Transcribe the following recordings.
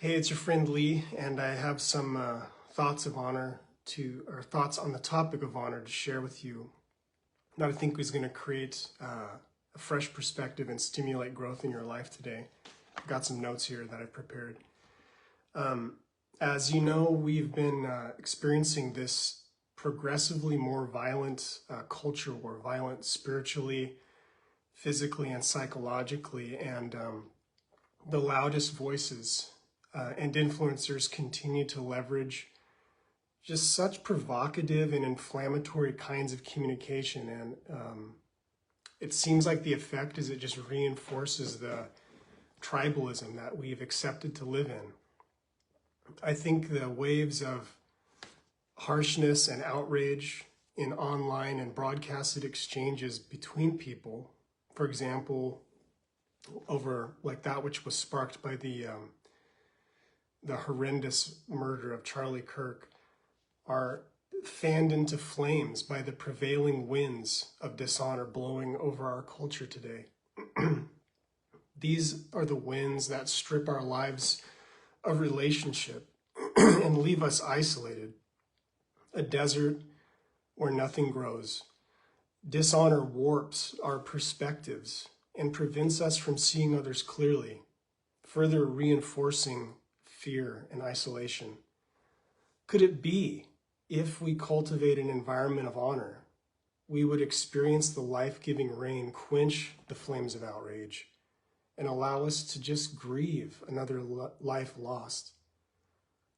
Hey, it's your friend Lee, and I have some thoughts of honor or thoughts on the topic of honor to share with you that I think is going to create a fresh perspective and stimulate growth in your life today. I've got some notes here that I prepared. As you know, we've been experiencing this progressively more violent culture war, violent spiritually, physically, and psychologically, and the loudest voices and influencers continue to leverage just such provocative and inflammatory kinds of communication. And it seems like the effect is it just reinforces the tribalism that we've accepted to live in. I think the waves of harshness and outrage in online and broadcasted exchanges between people, for example, over like that which was sparked by the horrendous murder of Charlie Kirk, are fanned into flames by the prevailing winds of dishonor blowing over our culture today. These are the winds that strip our lives of relationship and leave us isolated, a desert where nothing grows. Dishonor warps our perspectives and prevents us from seeing others clearly, further reinforcing fear and isolation. Could it be, if we cultivate an environment of honor, we would experience the life-giving rain quench the flames of outrage and allow us to just grieve another life lost,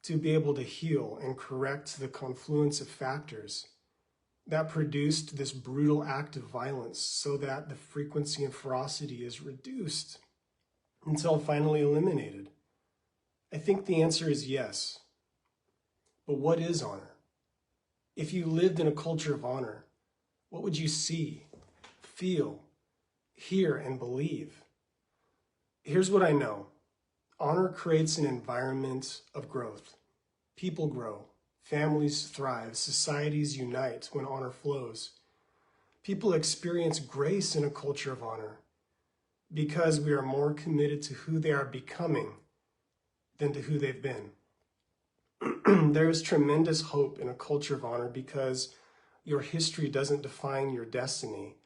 to be able to heal and correct the confluence of factors that produced this brutal act of violence so that the frequency and ferocity is reduced until finally eliminated? I think the answer is yes. But what is honor? If you lived in a culture of honor, what would you see, feel, hear, and believe? Here's what I know. Honor creates an environment of growth. People grow, families thrive, societies unite when honor flows. People experience grace in a culture of honor because we are more committed to who they are becoming than to who they've been. There is tremendous hope in a culture of honor because your history doesn't define your destiny,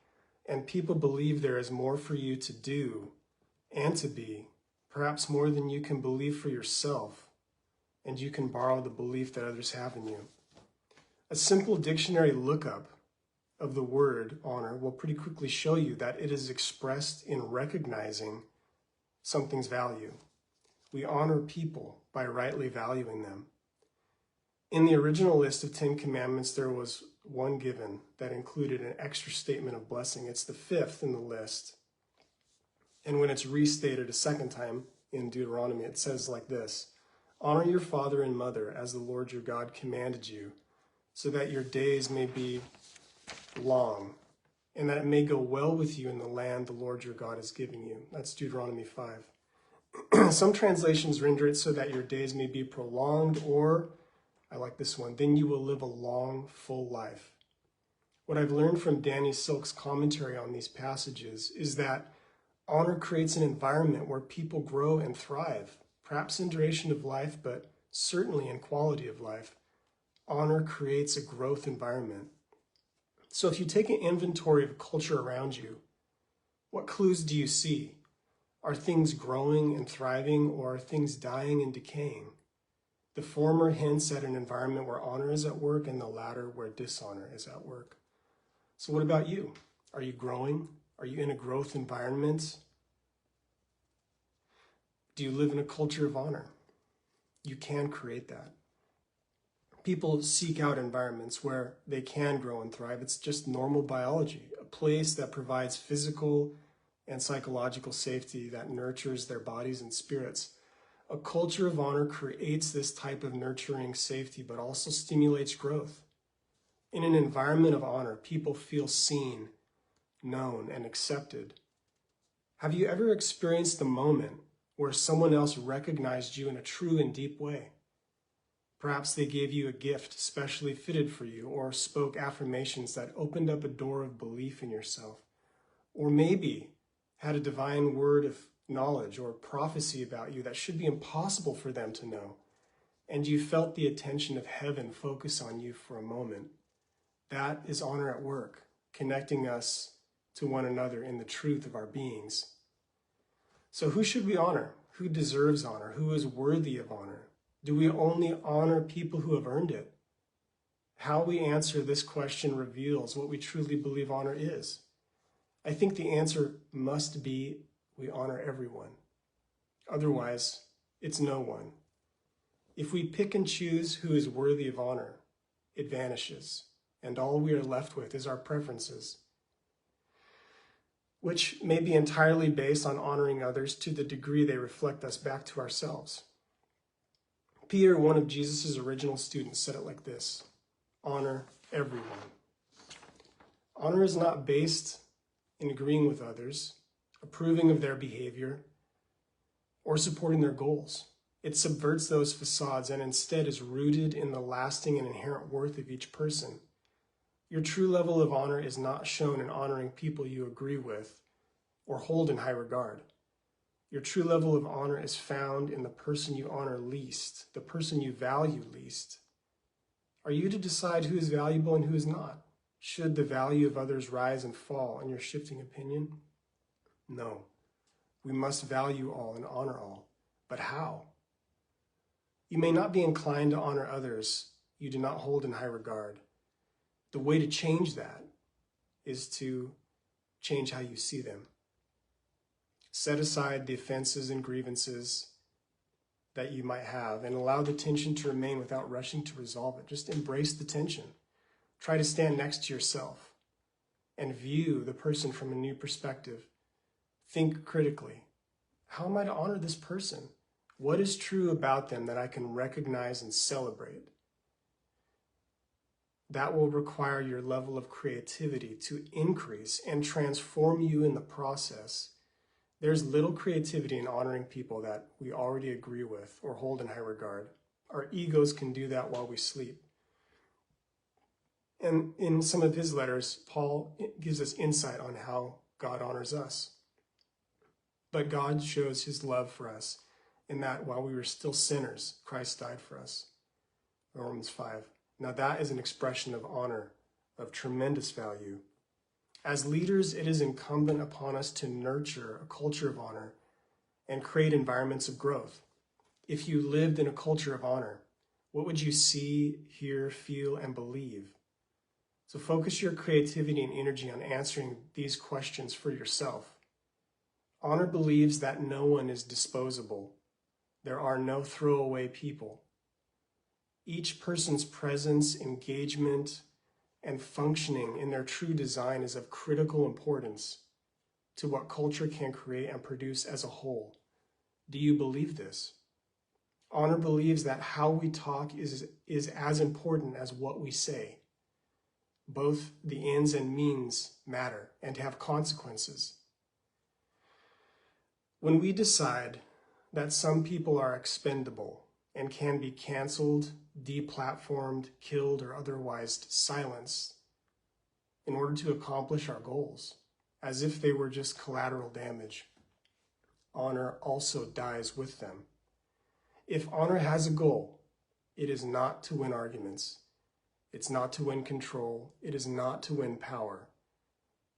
and people believe there is more for you to do and to be, perhaps more than you can believe for yourself, and you can borrow the belief that others have in you. A simple dictionary lookup of the word honor will pretty quickly show you that it is expressed in recognizing something's value. We honor people by rightly valuing them. In the original list of 10 commandments, there was one given that included an extra statement of blessing. It's the fifth in the list. And when it's restated a second time in Deuteronomy, it says like this: honor your father and mother as the Lord your God commanded you, so that your days may be long, and that it may go well with you in the land the Lord your God is giving you. That's Deuteronomy 5. Some translations render it so that your days may be prolonged, or, I like this one, then you will live a long, full life. What I've learned from Danny Silk's commentary on these passages is that honor creates an environment where people grow and thrive, perhaps in duration of life, but certainly in quality of life. Honor creates a growth environment. So if you take an inventory of culture around you, what clues do you see? Are things growing and thriving, or are things dying and decaying? The former hints at an environment where honor is at work, and the latter where dishonor is at work. So what about you? Are you growing? Are you in a growth environment? Do you live in a culture of honor? You can create that. People seek out environments where they can grow and thrive. It's just normal biology, a place that provides physical and psychological safety, that nurtures their bodies and spirits. A culture of honor creates this type of nurturing safety, but also stimulates growth. In an environment of honor, people feel seen, known, and accepted. Have you ever experienced the moment where someone else recognized you in a true and deep way? Perhaps they gave you a gift specially fitted for you, or spoke affirmations that opened up a door of belief in yourself. Or maybe had a divine word of knowledge or prophecy about you that should be impossible for them to know, and you felt the attention of heaven focus on you for a moment, that is honor at work, connecting us to one another in the truth of our beings. So who should we honor? Who deserves honor? Who is worthy of honor? Do we only honor people who have earned it? How we answer this question reveals what we truly believe honor is. I think the answer must be we honor everyone. Otherwise, it's no one. If we pick and choose who is worthy of honor, it vanishes, and all we are left with is our preferences, which may be entirely based on honoring others to the degree they reflect us back to ourselves. Peter, one of Jesus' original students, said it like this: honor everyone. Honor is not based in agreeing with others, approving of their behavior, or supporting their goals. It subverts those facades and instead is rooted in the lasting and inherent worth of each person. Your true level of honor is not shown in honoring people you agree with or hold in high regard. Your true level of honor is found in the person you honor least, the person you value least. Are you to decide who is valuable and who is not? Should the value of others rise and fall in your shifting opinion? No. We must value all and honor all. But how? You may not be inclined to honor others you do not hold in high regard. The way to change that is to change how you see them. Set aside the offenses and grievances that you might have and allow the tension to remain without rushing to resolve it. Just embrace the tension. Try to stand next to yourself and view the person from a new perspective. Think critically. How am I to honor this person? What is true about them that I can recognize and celebrate? That will require your level of creativity to increase and transform you in the process. There's little creativity in honoring people that we already agree with or hold in high regard. Our egos can do that while we sleep. And in some of his letters, Paul gives us insight on how God honors us. But God shows his love for us in that while we were still sinners, Christ died for us. Romans 5. Now that is an expression of honor of tremendous value. As leaders, it is incumbent upon us to nurture a culture of honor and create environments of growth. If you lived in a culture of honor, what would you see, hear, feel, and believe? So focus your creativity and energy on answering these questions for yourself. Honor believes that no one is disposable. There are no throwaway people. Each person's presence, engagement, and functioning in their true design is of critical importance to what culture can create and produce as a whole. Do you believe this? Honor believes that how we talk is as important as what we say. Both the ends and means matter and have consequences. When we decide that some people are expendable and can be canceled, deplatformed, killed, or otherwise silenced in order to accomplish our goals, as if they were just collateral damage, honor also dies with them. If honor has a goal, it is not to win arguments. It's not to win control. It is not to win power.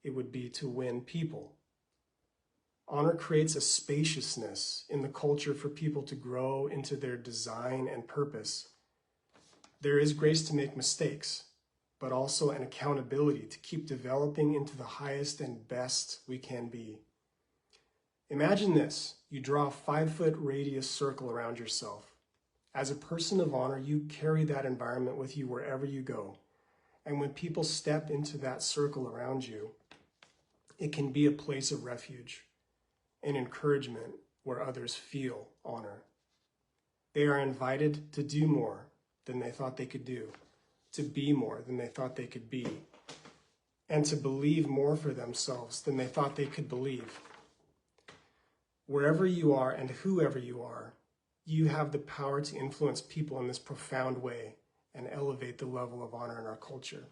It would be to win people. Honor creates a spaciousness in the culture for people to grow into their design and purpose. There is grace to make mistakes, but also an accountability to keep developing into the highest and best we can be. Imagine this. You draw a 5-foot radius circle around yourself. As a person of honor, you carry that environment with you wherever you go. And when people step into that circle around you, it can be a place of refuge and encouragement where others feel honor. They are invited to do more than they thought they could do, to be more than they thought they could be, and to believe more for themselves than they thought they could believe. Wherever you are and whoever you are, you have the power to influence people in this profound way and elevate the level of honor in our culture.